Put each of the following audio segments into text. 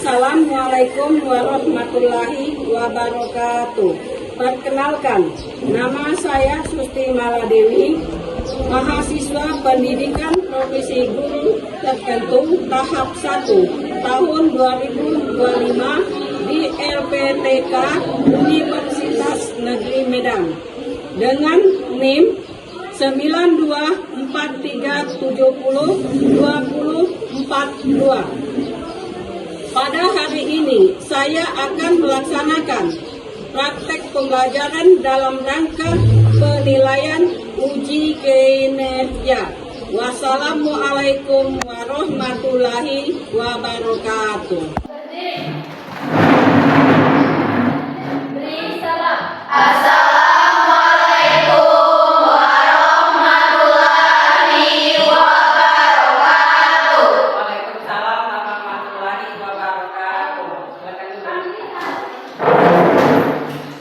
Assalamualaikum warahmatullahi wabarakatuh. Perkenalkan, nama saya Susti Maladewi, mahasiswa pendidikan profesi guru tertentu tahap 1 tahun 2025 di LPTK Universitas Negeri Medan dengan NIM 9243702042. Pada hari ini saya akan melaksanakan praktek pembelajaran dalam rangka penilaian uji kinerja. Wassalamualaikum warahmatullahi wabarakatuh. Beri salam. Assalamualaikum warahmatullahi wabarakatuh. Waalaikumsalam warahmatullahi wabarakatuh.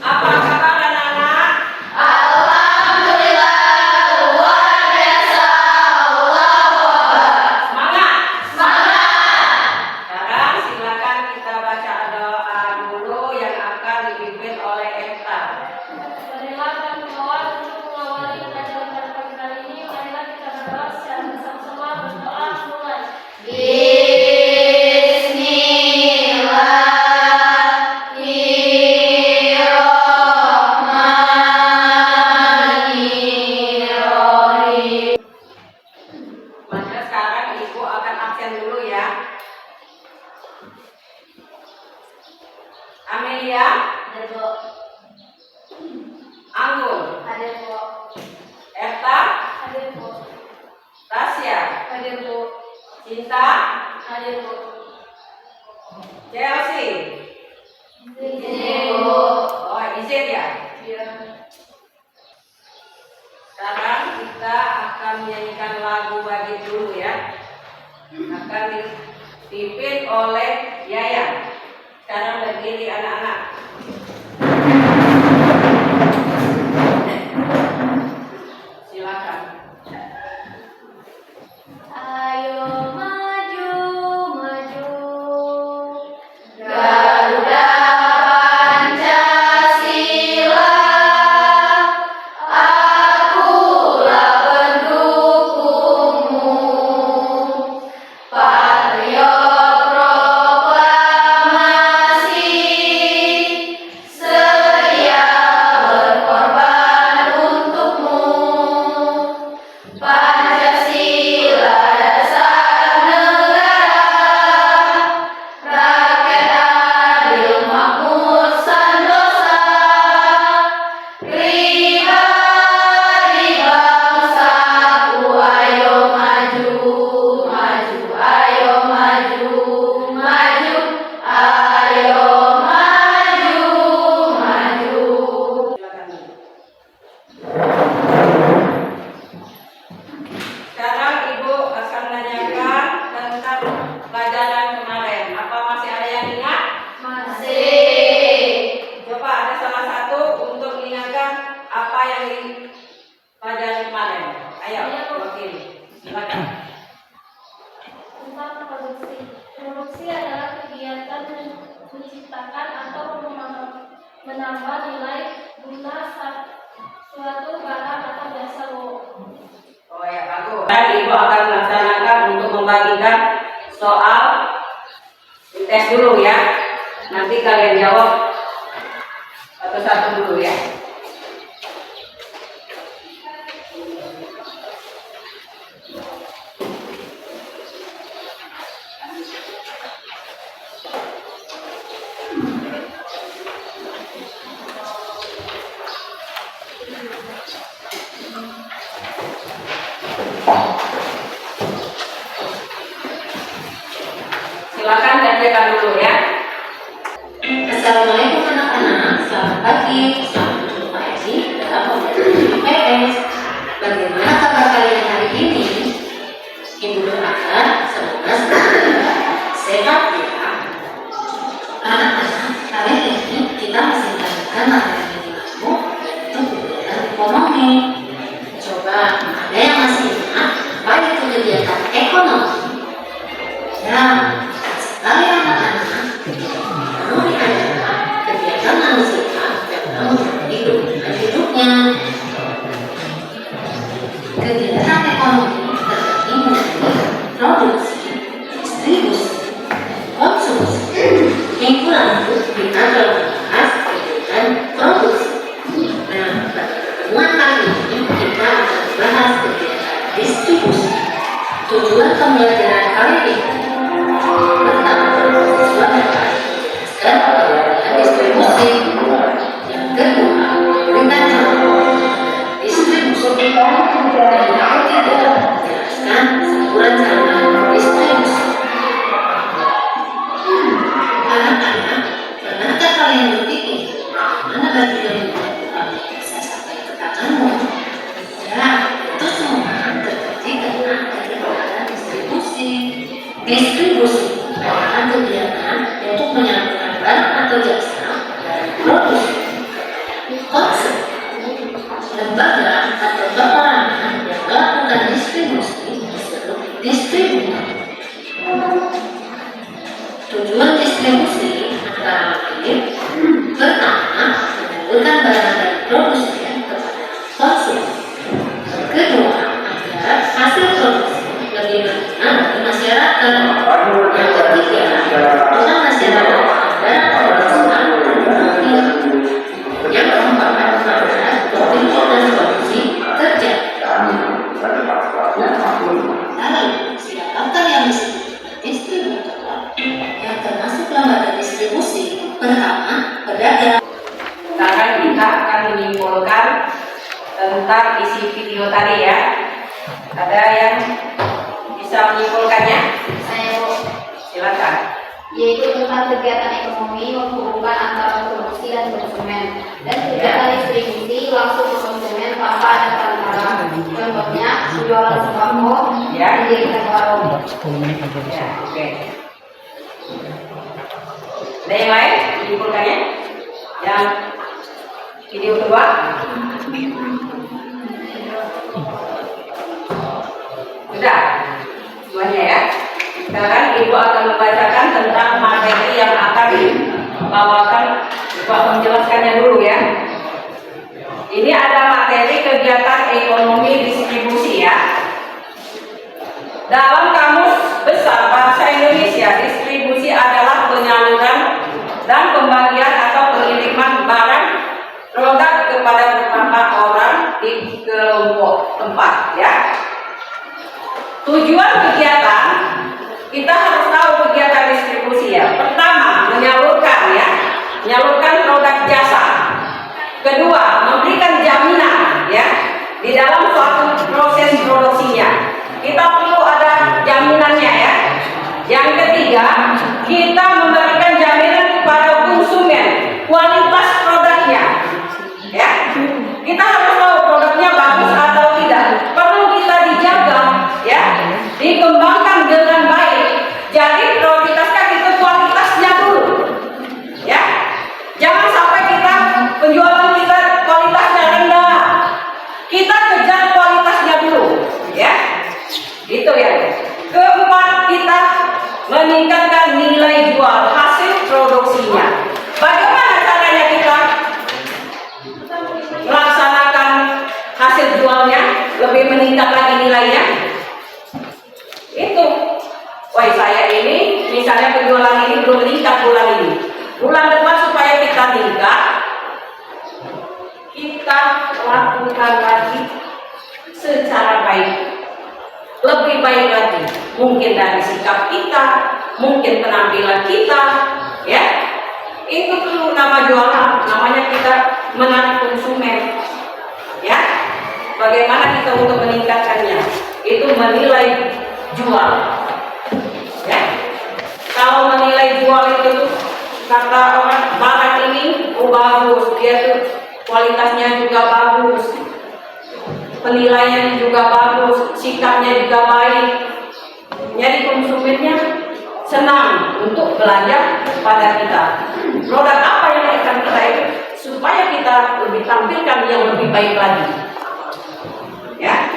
Apa kabar anak-anak? Alhamdulillah luar biasa. Allahu Akbar. Semangat! Semangat. Sekarang silakan kita baca doa dulu yang akan dipimpin oleh Esta. Marilah kami mohon untuk mengawali pelajaran pada pagi hari ini. Marilah kita berdoa secara bersama-sama. Berdoa mulai. Bismillahirrahmanirrahim. Maka sekarang Ibu akan absen dulu ya. Amelia, Ada Bu. Anggun, Ada Bu. Esta, Ada Bu. Tasya, Ada Bu. Cinta, Ada Bu. Chelsea. Ada Bu. Oh, izin ya. Iya. Sekarang kita akan menyanyikan lagu wajib dulu ya. Akan dipimpin oleh Yayan. Sekarang berdiri anak-anak. Silakan. Ayo maju, maju, Garuda Pancasila. Akulah pendukungmu, Patriot Proklamasi, sedia berkorban untukmu. Pancasila dasar negara, rakyat adil makmur sentosa, pribadi bangsaku. Ayo maju, maju, ayo maju, maju, ayo maju, maju. Silakan. Sekarang Ibu akan menanyakan tentang pelajaran kemarin. Apa masih ada yang ingat? Masih. Coba ada salah satu untuk mengingatkan apa yang di pelajaran kemarin. Ayo, wakil. Silakan. Tentang produksi. Produksi adalah kegiatan menciptakan atau menambah nilai guna suatu barang atau jasa. Oh ya, bagus. Dan Ibu akan melaksanakan untuk membagikan soal tes dulu ya. Nanti kalian jawab satu-satu dulu ya. Silakan kerjakan dulu ya. Assalamualaikum anak-anak, selamat pagi, selamat berjumpa lagi dalam pembelajaran IPS. Bagaimana kabar kalian hari ini? Ibu doakan semoga sehat ya. Anak-anak, kali ini kita masih melanjutkan materi minggu yaitu kegiatan ekonomi. Coba ada yang masih ingat apa itu kegiatan ekonomi? Ya, sekali anak-anak pembelajaran kali ini tentang tujuan menjelaskan pengertian distribusi. Yang kedua, berikan contoh distribusi. Dan yang ketiga, menjelaskan saluran saluran distribusi. Anak-anak, pernahkah kalian berpikir mana bagian yang bisa sampai ke tanganmu? Ya, itu semua terjadi karena ada kegiatan distribusi. Distribusi adalah kegiatan untuk menyalurkan barang atau jasa dari produsen, konsumen, lembaga atau perorangan yang melakukan distribusi disebut distributor. Tujuan distribusi antara lain: pertama, menyalurkan barang dari produsen kepada konsumen. Kedua, agar hasil produksi lebih berguna bagi masyarakat. Yang ketiga, dengan masyarakat agar keberlangsungan ekonomi. Yang keempat, agar kontribusi produksi terjaga. Lalu, siapakah yang disebut distributor? Yang termasuk lembaga distribusi. Pertama, pedagang. Sekarang kita akan menyimpulkan tentang isi video tadi ya. Ada yang bisa menyimpulkannya? Saya Bu, Silakan. yaitu tentang kegiatan ekonomi menghubungkan antara produksi dan konsumen, dan kegiatan distribusi langsung ke konsumen tanpa ada perantara. Contohnya penjualan sembako, mendirikan warung. Ya, oke. Ada yang lain menyimpulkannya? Yang video kedua? Sudah, semuanya ya. Sekarang Ibu akan membacakan tentang materi yang akan dibawakan. Ibu akan menjelaskannya dulu ya. Ini ada materi kegiatan ekonomi distribusi ya. Dalam Kamus Besar Bahasa Indonesia, distribusi adalah penyaluran dan pembagian atau pengiriman barang produk kepada beberapa orang di kelompok tempat ya. Tujuan kegiatan, kita harus tahu kegiatan distribusi ya. Pertama, menyalurkan ya, menyalurkan produk jasa. Kedua, memberikan jaminan ya di dalam suatu proses produksinya. Kita perlu ada jaminannya ya. Yang ketiga, kita memberikan jaminan kepada konsumen kualitas produknya ya. Kita harus tahu produknya bagus atau tidak. Perlu kita dijaga ya, dikembangkan dengan baik. Jadi prioritaskan itu kualitasnya dulu ya. Jangan sampai kita penjualan kita kualitasnya rendah. Kita kejar kualitasnya dulu ya. Itu ya. Keempat, kita meningkatkan nilai jual hasil produksinya. Bagaimana caranya kita melaksanakan hasil jualnya lebih meningkat lagi nilainya? Itu, wah saya ini misalnya penjualan ini belum meningkat bulan ini. Bulan depan supaya kita meningkat, kita lakukan lagi secara baik. Lebih baik lagi, mungkin dari sikap kita, mungkin penampilan kita, ya. Itu perlu nama jualan, namanya kita menarik konsumen, ya. Bagaimana kita untuk meningkatkannya? Itu menilai jual, ya. Kalau menilai jual itu kata orang barang ini, oh bagus, dia tuh kualitasnya juga bagus. Penilaian juga bagus, sikapnya juga baik. Jadi konsumennya senang untuk belanja pada kita. Produk apa yang akan kita itu supaya kita lebih tampilkan yang lebih baik lagi. Ya.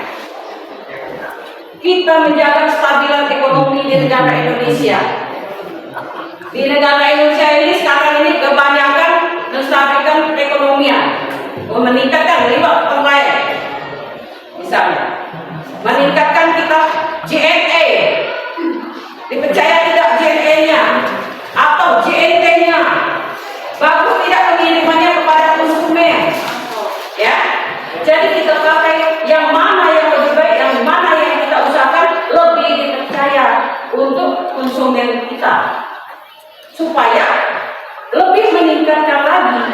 Kita menjaga kestabilan ekonomi di negara Indonesia. Di negara Indonesia ini sekarang ini kebanyakan menstabilkan perekonomian, meningkatkan lewat online. Misalnya, meningkatkan kita JNE, dipercaya tidak JNE-nya atau JNT-nya, bagus tidak pengirimannya kepada konsumen, ya. Jadi kita pakai yang mana yang lebih baik, yang mana yang kita usahakan lebih dipercaya. kita supaya lebih meningkatkan lagi,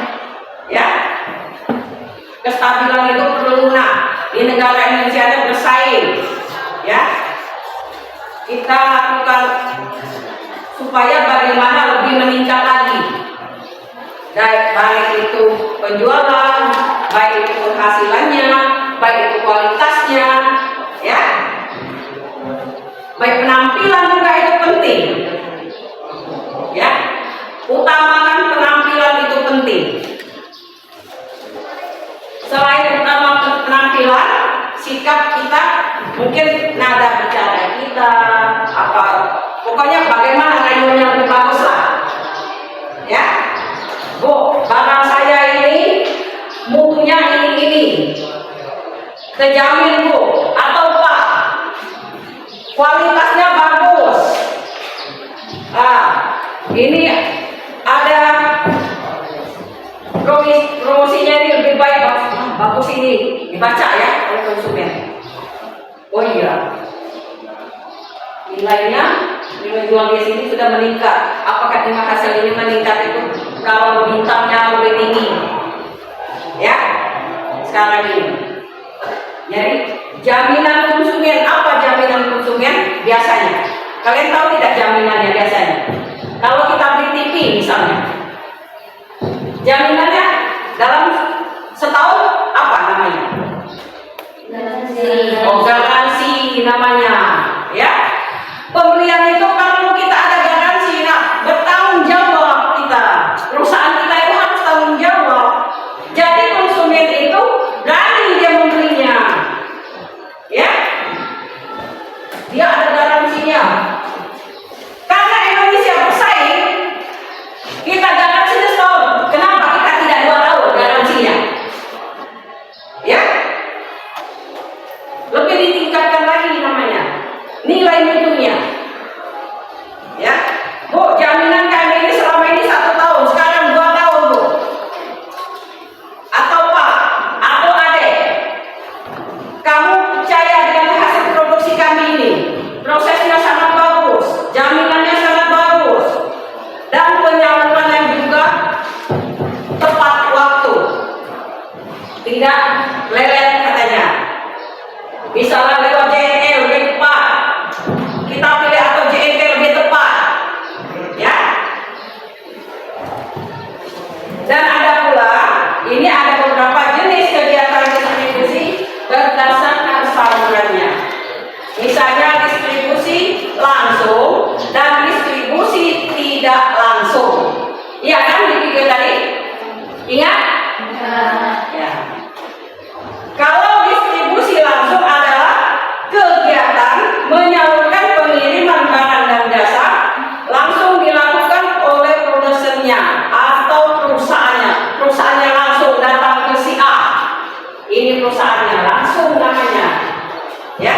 ya. Kestabilan itu perlu. Di negara Indonesia ada bersaing, ya. Kita lakukan supaya bagaimana lebih meningkat lagi, baik itu penjualan, baik itu penghasilannya, baik itu kualitasnya, ya. Baik penampilan juga itu penting, ya. Utamakan penampilan itu penting. Selain utama penampilan, sikap kita, mungkin nada bicara kita, pokoknya bagaimana rayuannya lebih bagus lah, ya. Bu, barang saya ini mutunya ini, terjamin Bu, atau Pak, kualitasnya bagus. Ini ada promosinya ini lebih baik, bagus ini dibaca ya oleh konsumen. Oh iya, nilai jual di sini sudah meningkat. Apakah terima hasil ini meningkat itu kalau bintangnya lebih tinggi, ya sekarang ini. Jadi jaminan konsumen, apa jaminan konsumen biasanya? Kalian tahu tidak jaminannya biasanya? Kalau kita beli TV misalnya, jaminannya dalam setahun apa namanya? Garansi namanya, ya. Pembelian itu kalau kita ada garansi, bertanggung jawab kita. Perusahaan kita itu harus tanggung jawab. Jadi konsumen itu berani dia membelinya, ya. Dia ada garansinya. Karena Indonesia bersaing, kita garansinya setahun. Kenapa kita tidak 2 tahun garansinya? Ya, lebih ditingkatkan lagi namanya nilai mutunya, ya. Bu, jaminan kami ini selama ini 1 tahun, sekarang 2 tahun Bu, atau Pak, atau Adek, kamu percaya dengan hasil produksi kami ini, prosesnya sangat bagus, jaminannya sangat bagus, dan penyalurannya juga tepat waktu, tidak lelet katanya. Misalnya lewat JNE lebih tepat, kita pilih atau JNT lebih tepat, ya. Dan ada pula, ini ada beberapa jenis kegiatan distribusi berdasarkan salurannya. Misalnya distribusi langsung dan distribusi tidak langsung. Iya kan di video tadi? Ingat? Ya. Kalau distribusi langsung adalah kegiatan menyalurkan pengiriman barang dan jasa langsung dilakukan oleh produsennya atau perusahaannya langsung datang ke si A. Ini perusahaannya langsung namanya, ya.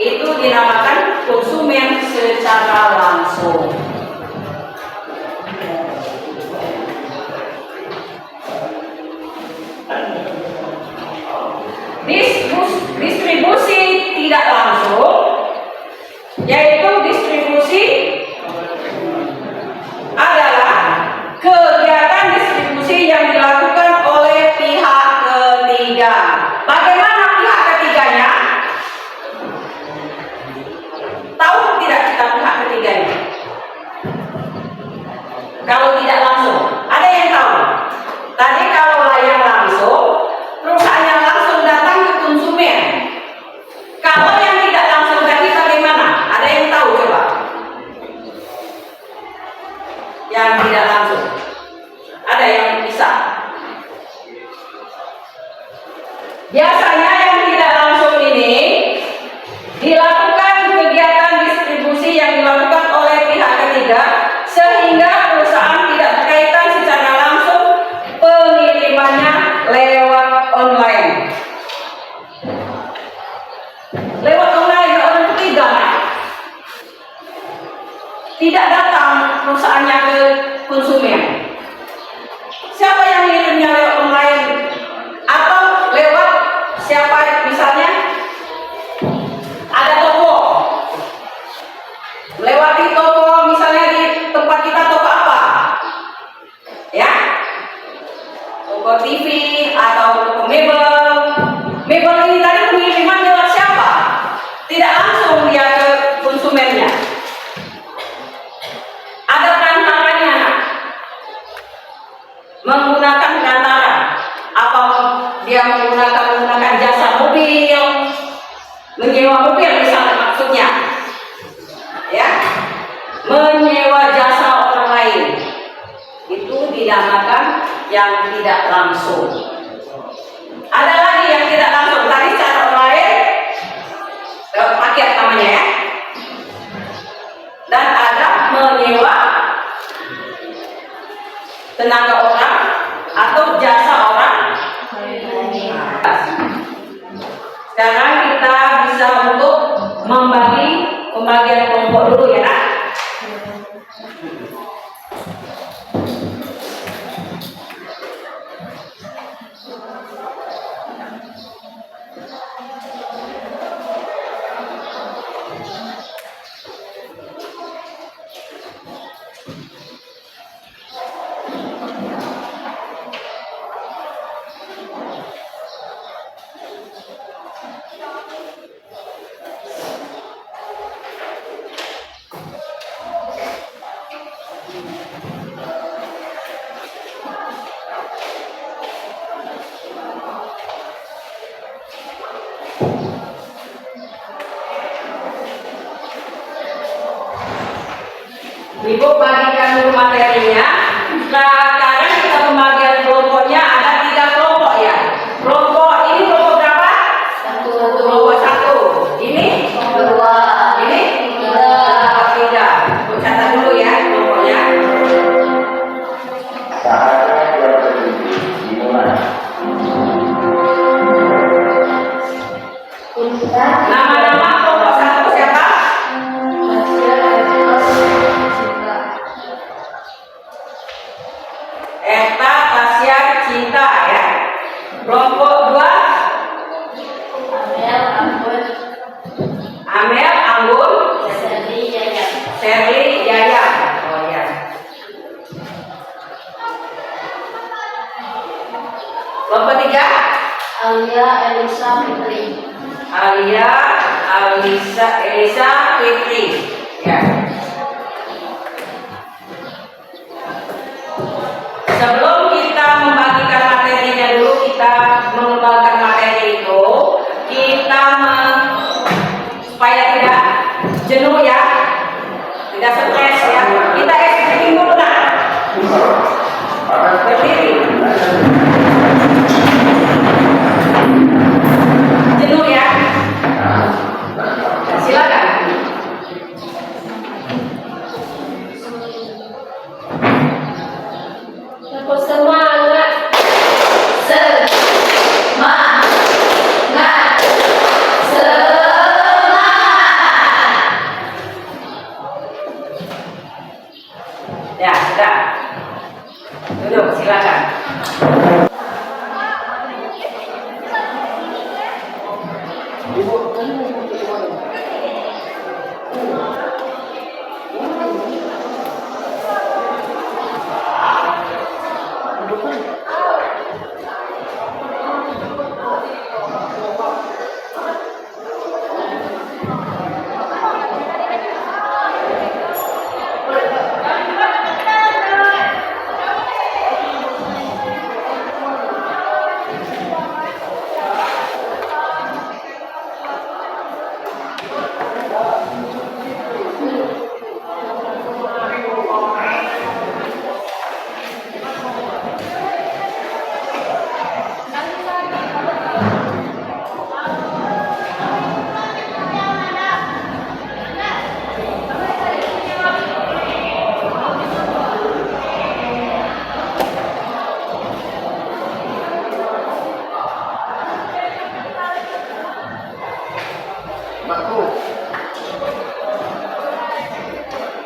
Itu dinamakan konsumen secara langsung. Distribusi tidak langsung, yaitu distribusi adalah kegiatan distribusi yang dilakukan oleh pihak ketiga. Bagaimana pihak ketiganya? Tahu tidak kita pihak ketiganya? Kalau tidak langsung, ada yang tahu? Tadi kalau yang langsung, perusahaannya langsung datang ke konsumen. Kalau yang tidak langsung tadi bagaimana? Ada yang tahu coba? Yang tidak langsung, ada yang bisa? Biasanya yang tidak langsung ini dilakukan kegiatan distribusi yang dilakukan oleh pihak ketiga sehingga perusahaan tidak berkaitan secara langsung pengirimannya lewat online. Lewat online orang ketiga, tidak datang perusahaannya ke konsumen. Siapa yang ngirimnya lewat online atau lewat siapa toko TV atau toko mebel. Mebel ini tadi pengiriman lewat siapa? Tidak langsung dia ke konsumennya. Ada perantaranya, nak. Menggunakan perantara. Apa dia menggunakan jasa mobil, menyewa mobil misalnya maksudnya, ya, menyewa jasa orang lain. Itu dinamakan yang tidak langsung. Ada lagi yang tidak langsung, tadi secara online paket namanya, ya. Dan ada menyewa tenaga orang atau jasa orang. Sekarang kita bisa untuk membagi pembagian kelompok dulu, ya, nak. Ibu bagikan dulu materinya. Sekarang kita pembagian kelompoknya ada 3 kelompok, ya. Kelompok ini kelompok berapa? Kelompok 1. Ini kelompok 2. Ini kelompok 3. Ibu catat dulu, ya, kelompoknya. Nama-nama kelompok 1 siapa? Eta, Tasya, Cinta, ya. Kelompok 2 Amel, Anggun, Sherly, Yaya. Oh, ya. Kelompok 3 Alia, Elisa, Fitri. Alia, Elisa, Fitri, ya. Sebelum kita membagikan materinya dulu, kita mengembangkan materi itu, kita supaya tidak jenuh, ya, tidak stres, ya. Kita executing dulu, nak. Berdiri. Jenuh, ya. Silakan. Semangat. Semangat. Ya, sudah. Duduk, silakan.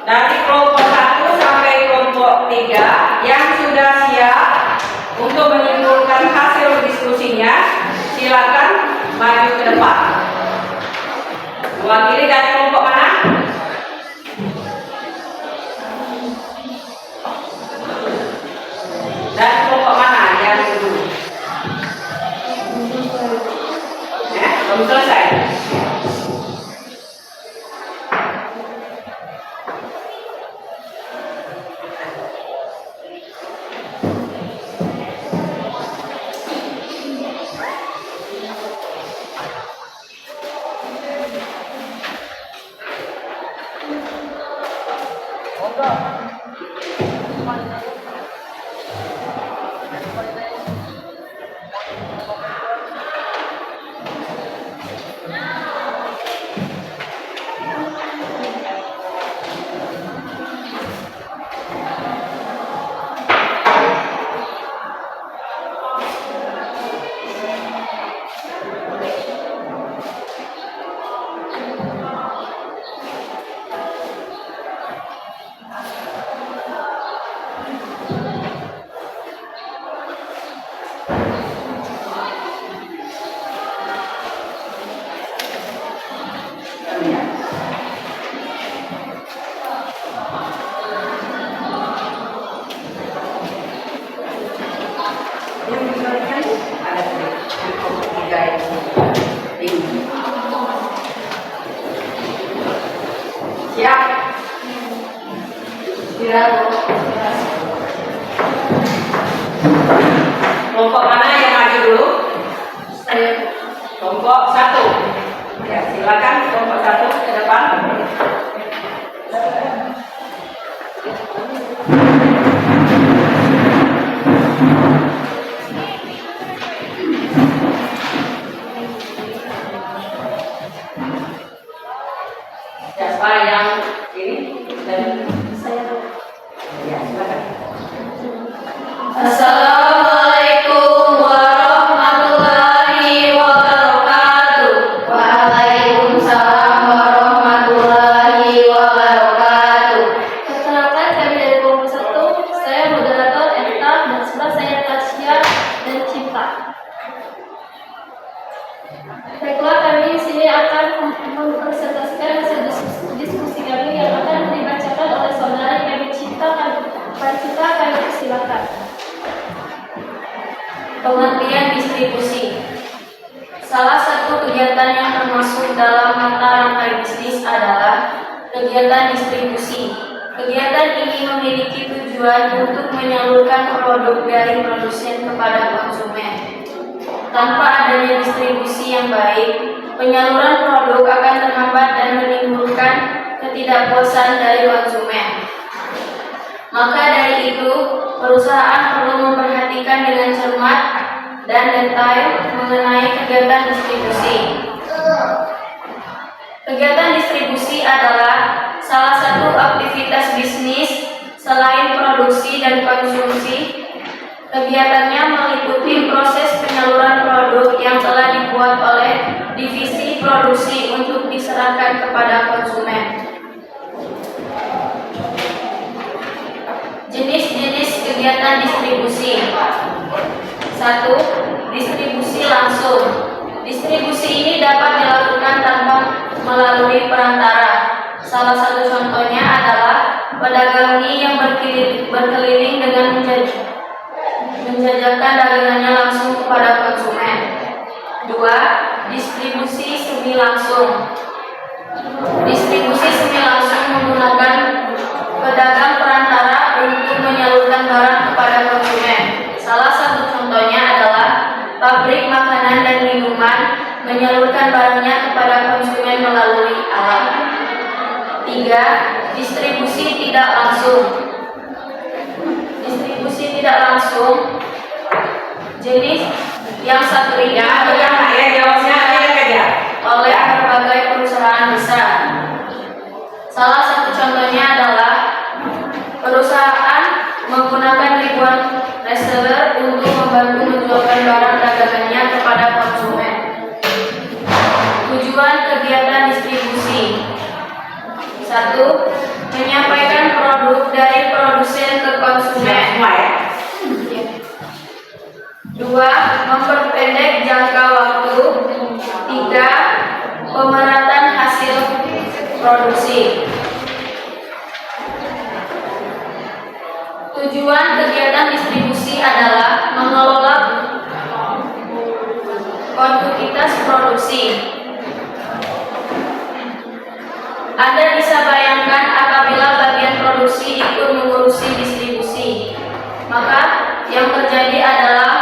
Dari kelompok 1 sampai kelompok 3 yang sudah siap untuk menyimpulkan hasil diskusinya, silakan maju ke depan. Mewakili dari kelompok mana? Dari kelompok mana yang dulu? Yang diberikan ada kelompok 3 ini. Siap? Siap. Kelompok mana yang maju dulu? Saya. Kelompok 1. Ya, silakan kelompok 1 ke depan. Siapa yang ini dan saya? Ya, silakan. Assalamualaikum warahmatullahi wabarakatuh. Waalaikumsalam warahmatullahi wabarakatuh. Perkenalkan, kami dari kelompok 1. Saya moderator Eta dan sebelah saya Tasya dan Cinta. Baiklah, kami di sini akan mempresentasikan hasil diskusi kami yang akan dibacakan oleh saudara kami Cinta. Kami silakan. Pengertian distribusi. Salah satu kegiatan yang termasuk dalam mata rantai bisnis adalah kegiatan distribusi. Kegiatan ini memiliki tujuan untuk menyalurkan produk dari produsen kepada konsumen. Tanpa adanya distribusi yang baik, penyaluran produk akan terhambat dan menimbulkan ketidakpuasan dari konsumen. Maka dari itu, perusahaan perlu memperhatikan dengan cermat dan detail mengenai kegiatan distribusi. Kegiatan distribusi adalah salah satu aktivitas bisnis selain produksi dan konsumsi. Kegiatannya meliputi proses penyaluran produk yang telah dibuat oleh divisi produksi untuk diserahkan kepada konsumen. Jenis-jenis kegiatan distribusi. 1. Distribusi langsung. Distribusi ini dapat dilakukan tanpa melalui perantara. Salah satu contohnya adalah pedagang mie yang berkeliling dengan menjajakan dagangannya langsung kepada konsumen. 2. Distribusi semi langsung. Distribusi semi langsung menggunakan pedagang perantara untuk menyalurkan barang kepada konsumen. Salah satu contohnya adalah pabrik makanan dan minuman menyalurkan barangnya kepada konsumen melalui alat. 3. Distribusi tidak langsung. Distribusi tidak langsung jenis yang satu ini oleh berbagai perusahaan besar. Salah satu contohnya adalah perusahaan menggunakan ribuan reseller untuk membantu menjualkan barang dagangannya kepada konsumen. Tujuan kegiatan distribusi. 1. Menyampaikan produk dari produsen ke konsumen. 2. Memperpendek jangka waktu. 3. Pemerataan hasil produksi. Tujuan kegiatan distribusi adalah mengelola kuantitas produksi. Anda bisa bayangkan apabila bagian produksi ikut mengurusi distribusi, maka yang terjadi adalah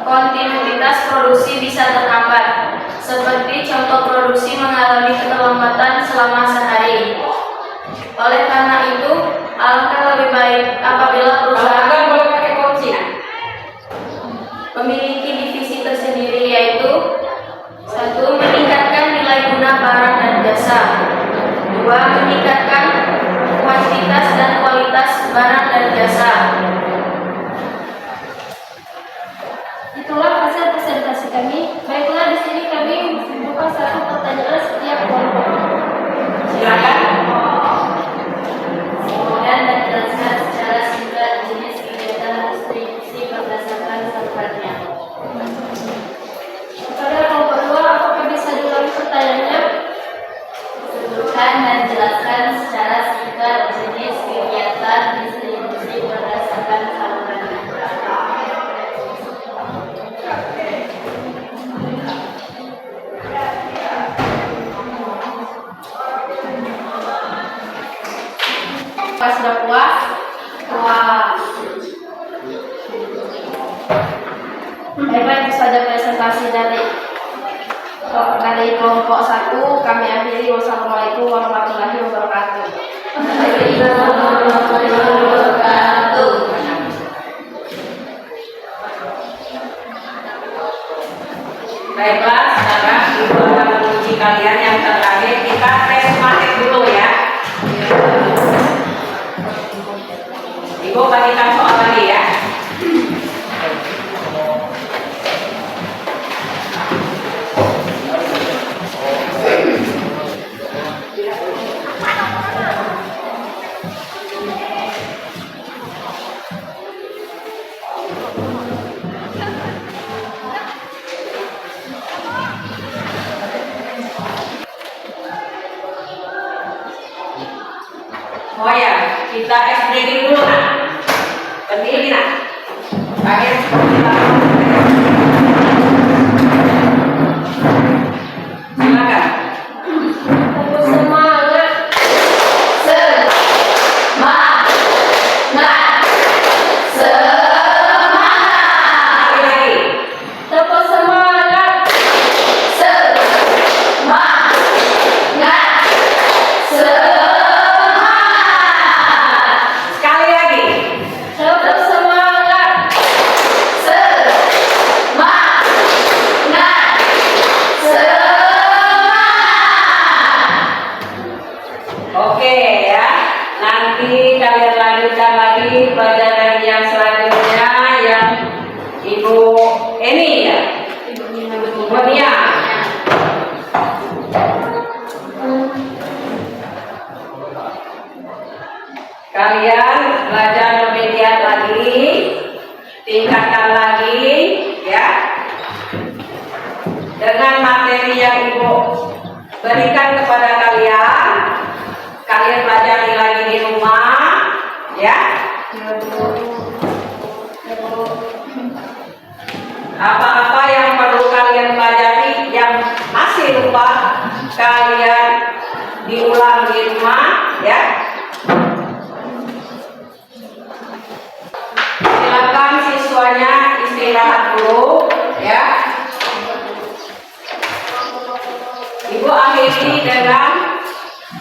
kontinuitas produksi bisa terhambat. Seperti contoh produksi mengalami keterlambatan selama sehari. Oleh karena itu, alangkah lebih baik apabila perusahaan memiliki divisi tersendiri, yaitu 1. Meningkatkan nilai guna barang dan jasa. 2. Meningkatkan kuantitas dan kualitas barang dan jasa. Itulah hasil presentasi kami. Baiklah, di sini kami membuka satu pertanyaan setiap kelompok. Silakan. Dan 1 kami akhiri. Wassalamualaikum warahmatullahi wabarakatuh. Baiklah, sekarang Ibu akan menguji kalian yang terakhir. Kita tes matematik dulu ya. Ibu bagikan soal lagi ya. Oh ya, kita explaining dulu nak. Berdiri nak. Kalian silakan. Semangat. Sekali lagi. Tepuk semangat. Sekali lagi. Tepuk semangat. Oke ya. Nanti kalian lanjutkan lagi pelajaran yang selanjutnya yang Ibu Eni ya. Ibu Nia. Kalian belajar lebih giat lagi, tingkatkan lagi ya. Dengan materi yang Ibu berikan kepada kalian, kalian pelajari lagi di rumah ya. Apa-apa yang perlu kalian pelajari yang masih lupa, kalian diulang di rumah ya. Silakan siswanya istirahat dulu ya. Ibu akhiri dengan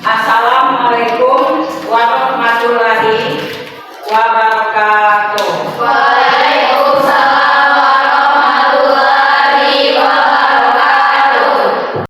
Assalamualaikum warahmatullahi wabarakatuh.